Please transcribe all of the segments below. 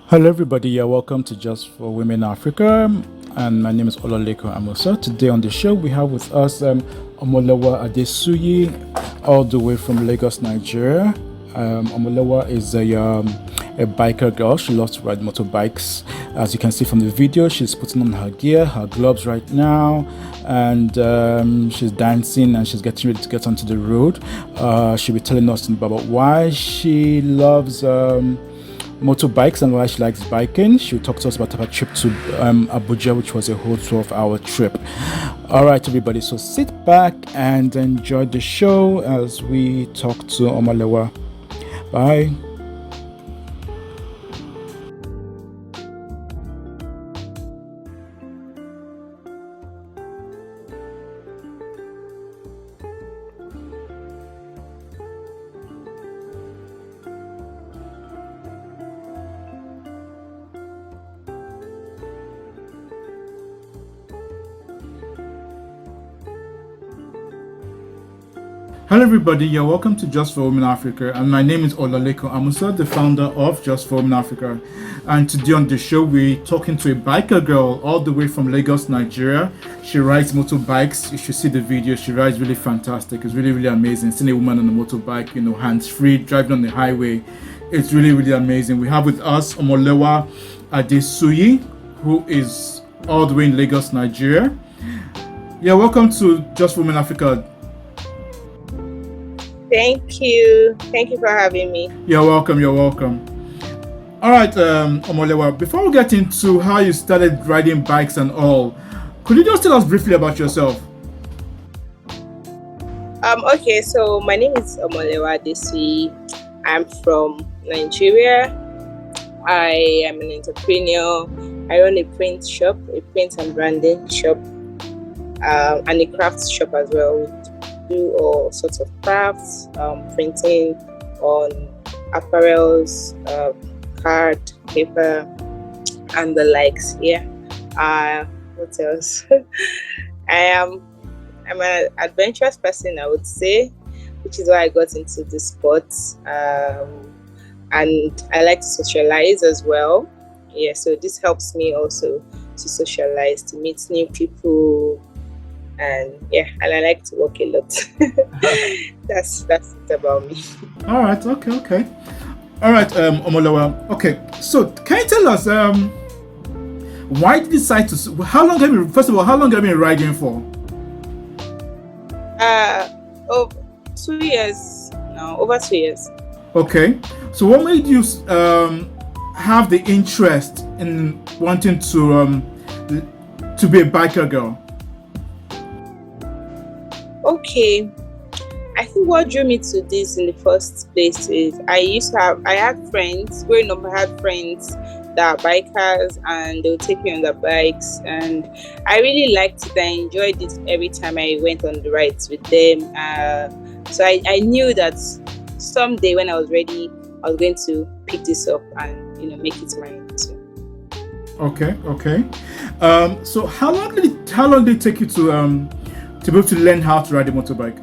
Hello, everybody. You're welcome to Just for Women Africa, and my name is Olalekan Amusa. Today on the show, we have with us OMOLEWA ADESUYI, all the way from Lagos, Nigeria. OMOLEWA is a biker girl. She loves to ride motorbikes. As you can see from the video, she's putting on her gear, her gloves right now, and she's dancing and she's getting ready to get onto the road. She'll be telling us about why she loves motorbikes and why she likes biking. She'll talk to us about her trip to Abuja, which was a whole 12-hour trip. All right, everybody, so sit back and enjoy the show as we talk to OMOLEWA. Bye. Hello, everybody. You're welcome to Just for Women Africa, and my name is Olalekan Amusa, the founder of Just for Women Africa. And today on the show, we're talking to a biker girl all the way from Lagos, Nigeria. She rides motorbikes. You should see the video. She rides really fantastic. It's really, really amazing. Seeing a woman on a motorbike, hands-free, driving on the highway. It's really, really amazing. We have with us OMOLEWA ADESUYI, who is all the way in Lagos, Nigeria. Yeah, welcome to Just for Women Africa. Thank you. Thank you for having me. You're welcome. You're welcome. All right, OMOLEWA, before we get into how you started riding bikes and all, could you just tell us briefly about yourself? Okay, so my name is OMOLEWA ADESUYI. I'm from Nigeria. I am an entrepreneur. I run a print shop, a print and branding shop, and a craft shop as well. Do all sorts of crafts, printing on apparels, card, paper, and the likes. Yeah. What else? I'm an adventurous person, I would say, which is why I got into the sports. And I like to socialize as well. Yeah, so this helps me also to socialize, to meet new people. And yeah, and I like to work a lot. That's it about me. All right, okay. All right, OMOLEWA. Okay, so can you tell us why did you decide to? How long have you? First of all, how long have you been riding for? 2 years now. Over 2 years. Okay, so what made you have the interest in wanting to be a biker girl? Okay, I think what drew me to this in the first place is I had friends growing up. I had friends that are bikers, and they would take me on their bikes, and I really liked it. I enjoyed it every time I went on the rides with them. So I knew that someday when I was ready, I was going to pick this up and make it mine too. Okay. So how long did it take you to be able to learn how to ride a motorbike?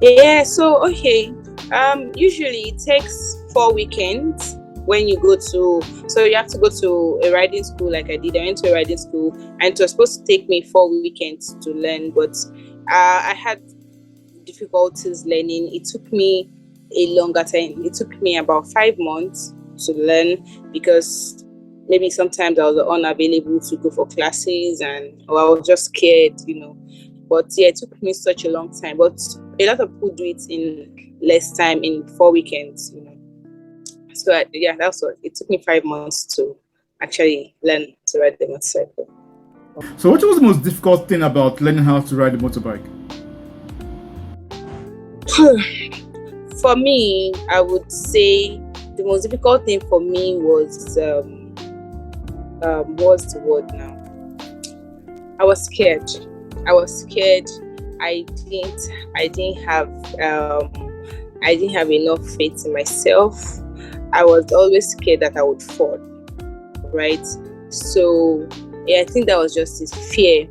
Yeah, so okay. Usually it takes 4 weekends when you go to. So you have to go to a riding school like I did. I went to a riding school, and it was supposed to take me 4 weekends to learn, but I had difficulties learning. It took me a longer time. It took me about 5 months to learn because maybe sometimes I was unavailable to go for classes, or I was just scared, But yeah, it took me such a long time. But a lot of people do it in less time, in 4 weekends, So that's what it took me 5 months to actually learn to ride the motorcycle. So what was the most difficult thing about learning how to ride a motorbike? For me, I would say the most difficult thing for me was what's the word now? I was scared. I didn't have enough faith in myself. I was always scared that I would fall, right? So yeah, I think that was just this fear.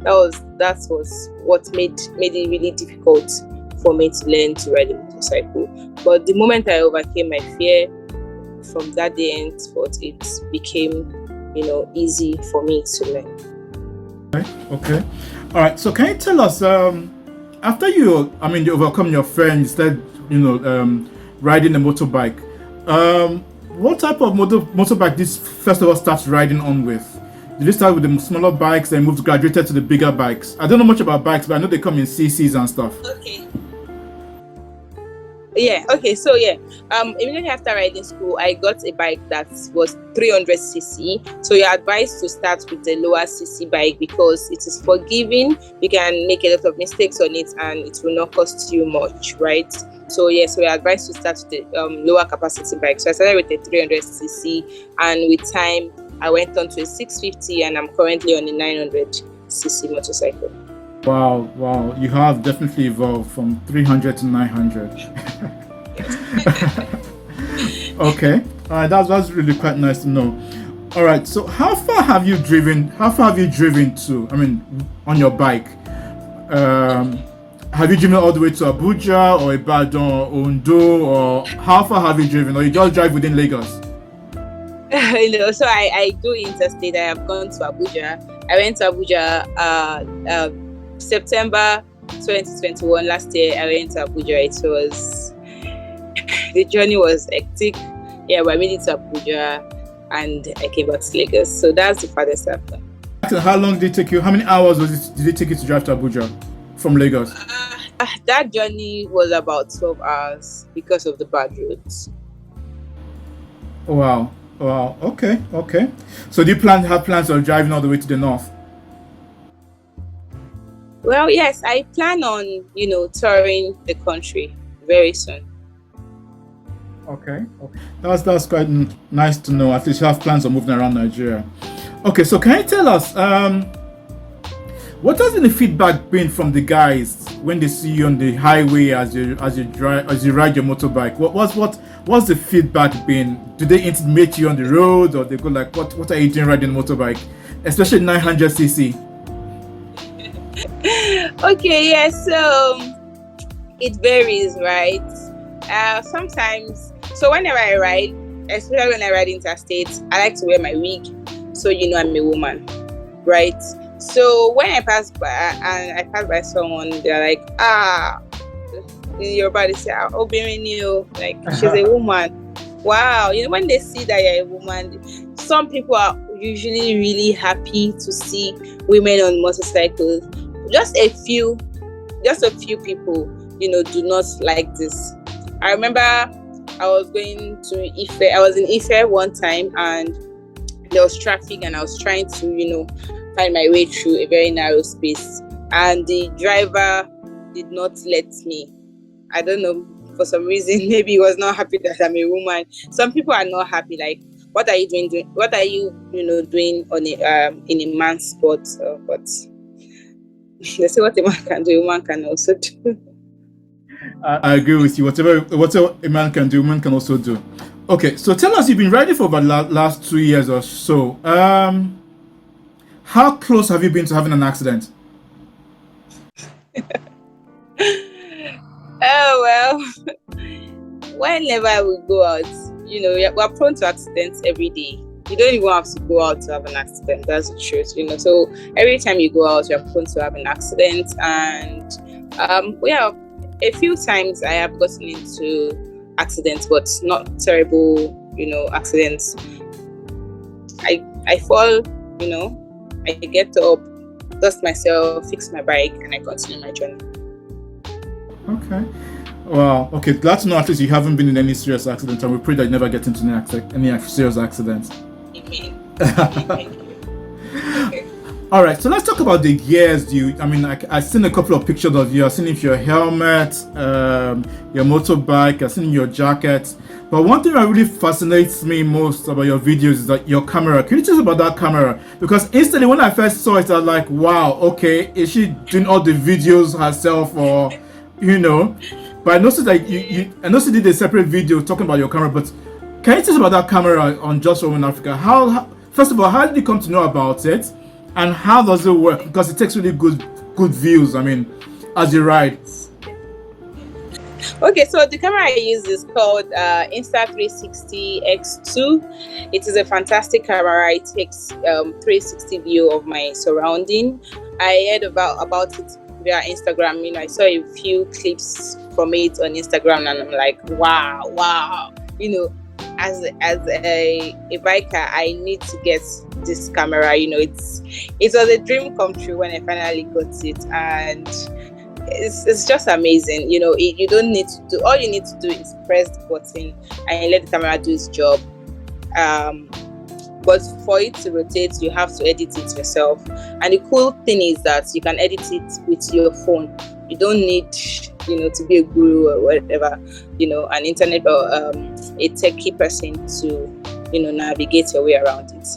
That was what made it really difficult for me to learn to ride a motorcycle. But the moment I overcame my fear, from that day henceforth, it became, easy for me to learn. Okay. All right. So can you tell us, after you overcome your friend, you started, riding a motorbike. What type of motorbike did first of all start riding on with? Did you start with the smaller bikes, then graduated to the bigger bikes? I don't know much about bikes, but I know they come in CCs and stuff. Okay. Yeah. Okay. So yeah. Immediately after riding school, I got a bike that was 300cc. So you're advised to start with a lower cc bike because it is forgiving. You can make a lot of mistakes on it, and it will not cost you much, right? So yes, we are advised to start with the lower capacity bike. So I started with a 300cc, and with time, I went on to a 650, and I'm currently on a 900cc motorcycle. Wow! You have definitely evolved from 300 to 900. Okay, all right. That's really quite nice to know. All right. So how far have you driven? To? I mean, on your bike. Have you driven all the way to Abuja or Ibadan or Ondo, or how far have you driven, or you just drive within Lagos? So I do interstate. I have gone to Abuja. I went to Abuja September 2021. Last year I went to Abuja. The journey was hectic. Yeah, but I made it to Abuja and I came back to Lagos. So that's the farthest I've done. How long did it take you? How many hours did it take you to drive to Abuja from Lagos? That journey was about 12 hours because of the bad roads. Wow. Okay. So do you have plans of driving all the way to the north? Well, yes, I plan on, touring the country very soon. Okay. That's quite nice to know. At least you have plans of moving around Nigeria. Okay, so can you tell us what has been the feedback been from the guys when they see you on the highway as you ride your motorbike? What's the feedback been? Do they intimidate you on the road, or they go like, what are you doing riding a motorbike, especially 900cc? Okay, yes. So it varies, right? Sometimes. So whenever I ride, especially when I ride interstate, I like to wear my wig, so I'm a woman, right? So when I pass by someone, they're like, in your body say, like she's a woman. Wow, when they see that you're a woman, some people are usually really happy to see women on motorcycles. Just a few people, do not like this. I remember I was going to Ife. I was in Ife one time, and there was traffic, and I was trying to, find my way through a very narrow space, and the driver did not let me. I don't know, for some reason, maybe he was not happy that I'm a woman. Some people are not happy, like, what are you doing? What are you, doing on in a man's sport? But they say what a man can do, a woman can also do. I agree with you. Whatever a man can do, a woman can also do. Okay, so tell us, you've been riding for about the last 2 years or so. How close have you been to having an accident? Oh, well, whenever we go out, we're prone to accidents every day. You don't even have to go out to have an accident. That's the truth, So every time you go out, you're prone to have an accident. And a few times I have gotten into accidents, but not terrible, accidents. I fall, I get up, dust myself, fix my bike, and I continue my journey. Okay. Wow. Okay. Glad to know at least you haven't been in any serious accidents, and we pray that you never get into any serious accidents. Amen. Okay. All right. So let's talk about the gears. I've seen a couple of pictures of you. I've seen your helmet, your motorbike. I've seen your jacket. But one thing that really fascinates me most about your videos is that your camera. Can you tell us about that camera? Because instantly when I first saw it, I was like, wow, okay, is she doing all the videos herself, or, But I noticed that I noticed you did a separate video talking about your camera. But can you tell us about that camera on Just for Women Africa? First of all, how did you come to know about it? And how does it work? Because it takes really good views, as you ride. Okay, so the camera I use is called Insta360 X2. It is a fantastic camera. It takes 360 view of my surrounding. I heard about it via Instagram. I saw a few clips from it on Instagram, and I'm like, wow. As a biker, I need to get this camera. It was a dream come true when I finally got it, and it's just amazing. You don't need to do, all you need to do is press the button and let the camera do its job. But for it to rotate, you have to edit it yourself. And the cool thing is that you can edit it with your phone. You don't need to be a guru or whatever, an internet or a techie person to navigate your way around it.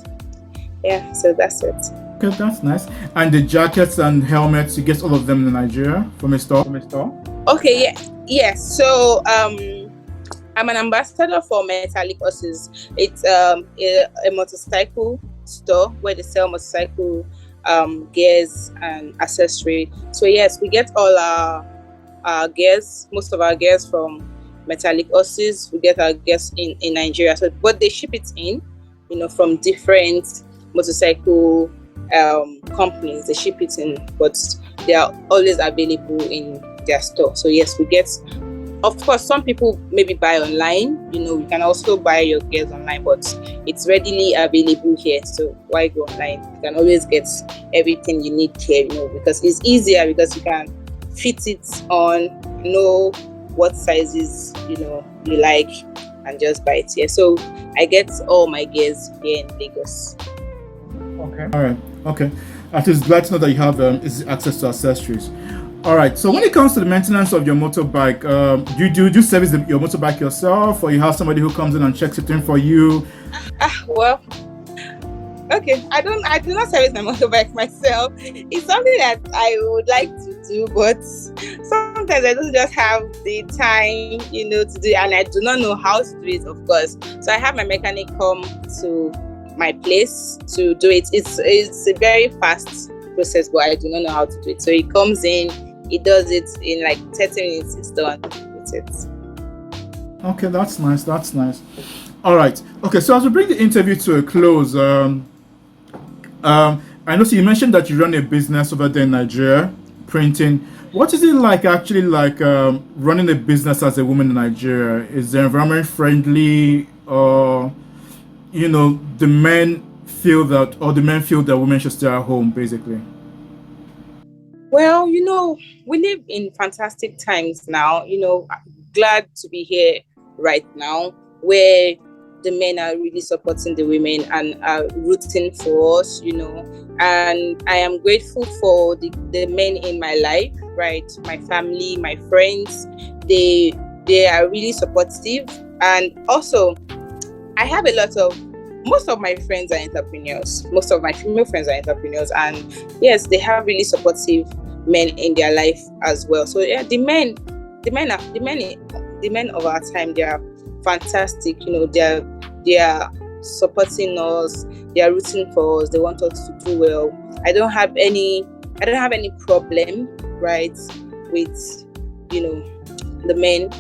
Yeah, so that's it. Okay, that's nice. And the jackets and helmets, you get all of them in Nigeria from a store? Okay, yeah. So I'm an ambassador for Metallic Horses. It's a motorcycle store where they sell motorcycle gears and accessory. So yes, we get all our gears, most of our gears from Metallic Horses. We get our gears in Nigeria. So, but they ship it in, from different motorcycle companies. They ship it in, but they are always available in their store. So yes, we get. Of course, some people maybe buy online. You can also buy your gears online, but it's readily available here. So why go online? You can always get everything you need here, because it's easier, because you can fit it on, know what sizes you like, and just buy it here. So I get all my gears here in Lagos. Okay. All right. Okay. At least glad to know that you have easy access to accessories. All right. So when it comes to the maintenance of your motorbike, do you service your motorbike yourself, or you have somebody who comes in and checks it in for you? Well, okay. I do not service my motorbike myself. It's something that I would like to do, but sometimes I don't just have the time, to do it, and I do not know how to do it, of course. So I have my mechanic come to my place to do it. It's a very fast process, but I do not know how to do it. So he comes in, he does it in like 30 minutes, it's done with it. Okay, that's nice. All right. Okay, so as we bring the interview to a close, I know you mentioned that you run a business over there in Nigeria, printing. What is it like actually running a business as a woman in Nigeria? Is the environment friendly, or the men feel that women should stay at home, basically? Well, we live in fantastic times now. Glad to be here right now, where the men are really supporting the women and are rooting for us, and I am grateful for the men in my life, right? My family, my friends, they are really supportive. And also, I have most of my friends are entrepreneurs. Most of my female friends are entrepreneurs, and yes, they have really supportive men in their life as well. So yeah, the men of our time, they are fantastic. They are supporting us. They are rooting for us. They want us to do well. I don't have any problem, right, with the men.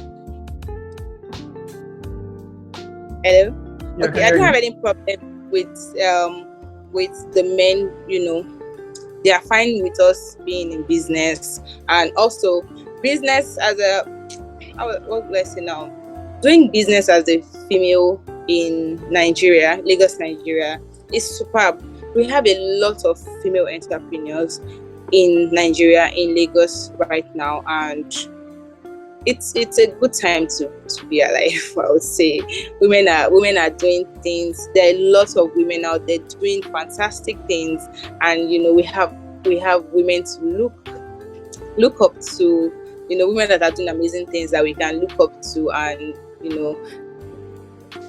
Hello. Yeah, okay, I don't have any problem with the men. They are fine with us being in business, and also business as what do I say now? Doing business as a female in Nigeria, Lagos, Nigeria, is superb. We have a lot of female entrepreneurs in Nigeria, in Lagos right now, and it's a good time to be alive. I would say women are doing things. There are lots of women out there doing fantastic things, and we have women to look up to. Women that are doing amazing things that we can look up to, and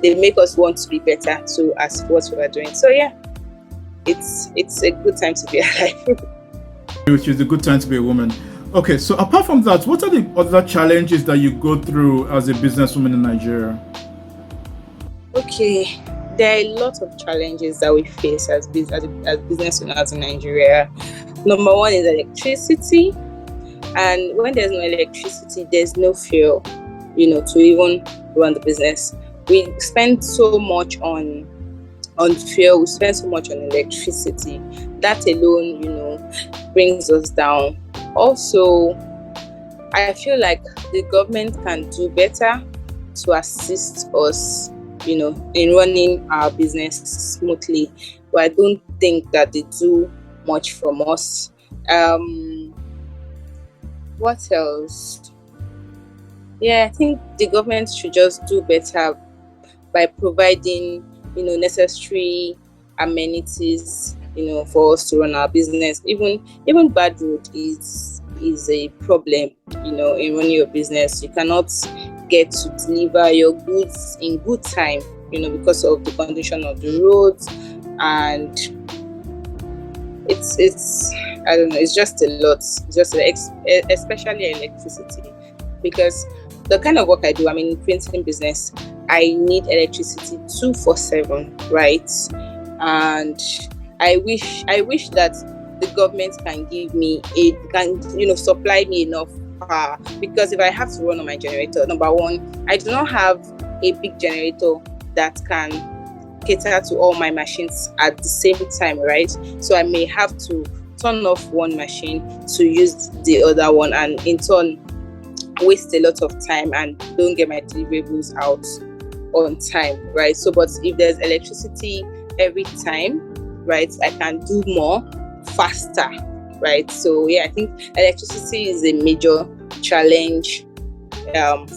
they make us want to be better too as what we are doing. So yeah, it's a good time to be alive. Which is a good time to be a woman. Okay, so apart from that, what are the other challenges that you go through as a businesswoman in Nigeria? Okay, there are a lot of challenges that we face as business owners in Nigeria. Number one is electricity, and when there's no electricity, there's no fuel. to even run the business. We spend so much on fuel, we spend so much on electricity. That alone, brings us down. Also, I feel like the government can do better to assist us, in running our business smoothly. But I don't think that they do much from us. What else? Yeah, I think the government should just do better by providing, necessary amenities, for us to run our business. Even bad road is a problem, in running your business. You cannot get to deliver your goods in good time, because of the condition of the roads, and it's I don't know, it's just a lot. It's just especially electricity, because the kind of work I do, I'm in printing business. I need electricity 24/7, right? And I wish that the government can supply me enough power, because if I have to run on my generator, number one, I do not have a big generator that can cater to all my machines at the same time, right? So I may have to turn off one machine to use the other one, and in turn waste a lot of time and don't get my deliverables out on time, right? So, but if there's electricity every time, right, I can do more faster, right? So yeah, I think electricity is a major challenge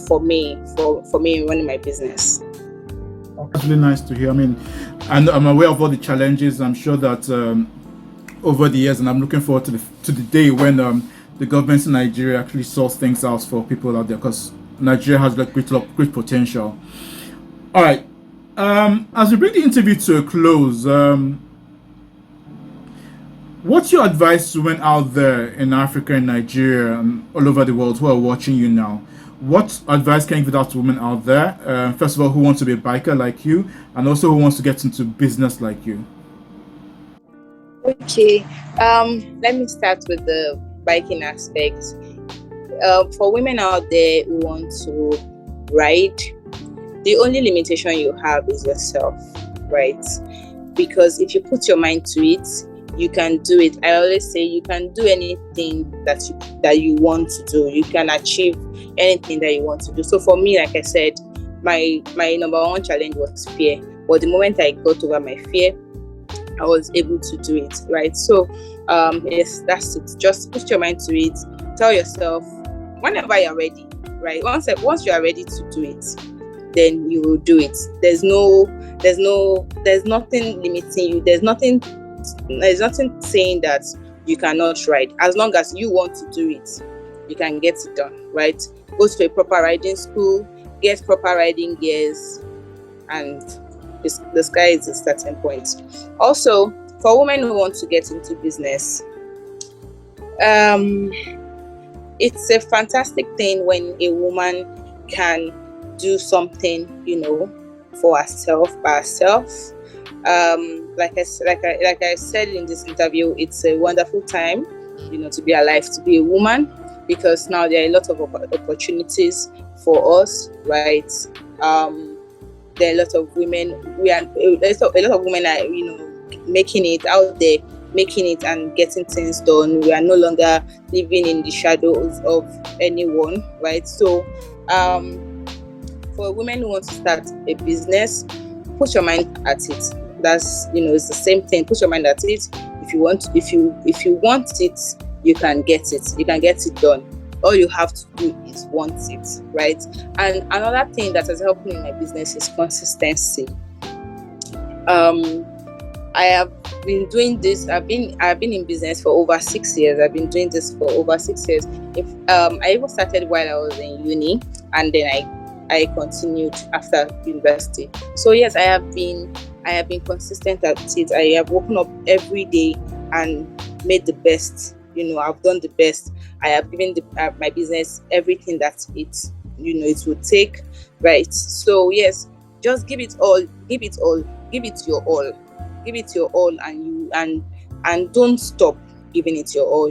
for me in running my business. That's really nice to hear. I mean, and I'm aware of all the challenges. I'm sure that over the years, and I'm looking forward to the day when the government in Nigeria actually sorts things out for people out there, because Nigeria has like great potential. All right, as we bring the interview to a close, what's your advice to women out there in Africa and Nigeria and all over the world who are watching you now? What advice can you give out to women out there? First of all, who wants to be a biker like you, and also who wants to get into business like you? Okay, let me start with the biking aspect. For women out there who want to ride, the only limitation you have is yourself, right? Because if you put your mind to it, you can do it. I always say you can do anything that you want to do. You can achieve anything that you want to do. So for me, like I said, my number one challenge was fear. But the moment I got over my fear, I was able to do it, right? So yes, that's it. Just put your mind to it. Tell yourself whenever you're ready, right? Once you are ready to do it, then you will do it. There's nothing limiting you. There's nothing saying that you cannot ride. As long as you want to do it, you can get it done, right? Go to a proper riding school, get proper riding gears, and the sky is the starting point. Also, for women who want to get into business, it's a fantastic thing when a woman can do something, for herself, by herself. Like I said in this interview, it's a wonderful time, to be alive, to be a woman, because now there are a lot of opportunities for us, right? There are a lot of women. A lot of women are, making it out there, making it and getting things done. We are no longer living in the shadows of anyone, right? So, for women who want to start a business, put your mind at it. That's it's the same thing. Put your mind at it. If you want it, you can get it. You can get it done. All you have to do is want it, right? And another thing that has helped me in my business is consistency. I have been doing this. I've been in business for over 6 years. I've been doing this for over 6 years. I even started while I was in uni, and then I continued after university. So yes, I have been consistent at it. I have woken up every day and made the best. I've done the best. I have given my business everything that it would take, right? So yes, just give it all. Give it all. Give it your all. Give it your all, and don't stop giving it your all.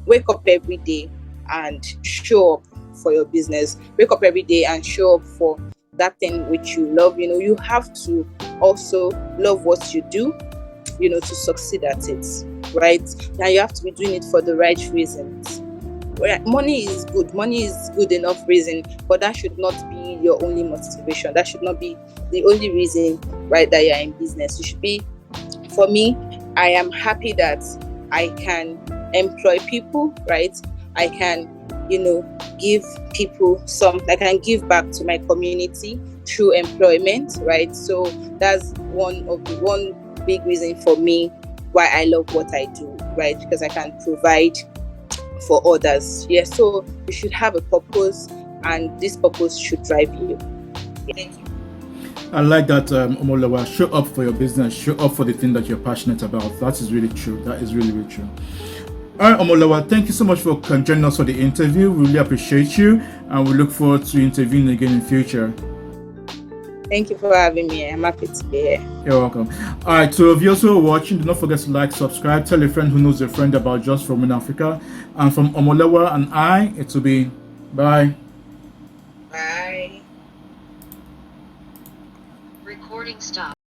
Wake up every day and show up for your business. Wake up every day and show up for that thing which you love. You have to also love what you do, to succeed at it, right? Now you have to be doing it for the right reasons. Money is good enough reason, but that should not be your only motivation. That should not be the only reason, right, that you're in business. You should be, for me, I am happy that I can employ people, right? I can, give people I can give back to my community through employment, right? So that's one big reason for me why I love what I do, right? Because I can provide for others. Yes, so you should have a purpose, and this purpose should drive you. Thank you. I like that, Omolewa. Show up for your business. Show up for the thing that you're passionate about. That is really true. That is really, really true. All right, Omolewa, thank you so much for joining us for the interview. We really appreciate you, and we look forward to interviewing again in future. Thank you for having me. I'm happy to be here. You're welcome. All right, so if you're also watching, do not forget to like, subscribe, tell a friend who knows a friend about Just for Women Africa. And from Omolewa and I, it will be bye. Bye. Recording stop.